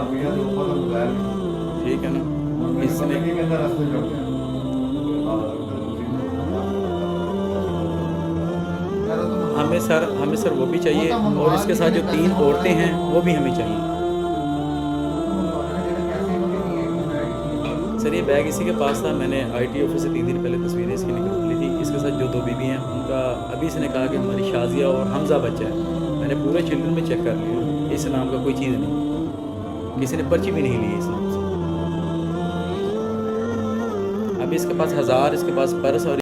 रुपया जो ऊपर तो बगैर नहीं। ठीक है ना। और मेरे इसने पता नहीं के अंदर रास्ते चढ़ते हैं। हमें सर वो भी चाहिए, और इसके साथ जो 3 औरतें हैं वो भी हमें चाहिए। सर ये बैग इसी के पास था, मैंने आईटी ऑफिस से 3 दिन पहले तस्वीरें इसकी निकल ली थी। इसके साथ जो 2 बीवी हैं उनका अभी इसने कहा कि हमारी शाजिया और हमज़ा बच्चा है। मैंने पूरे चिल्ड्रन में चेक कर लिया, इस नाम का कोई चीज़ नहीं, किसी ने पर्ची भी नहीं ली इस नाम से। अभी इसके पास 1000 इसके पास पर्स और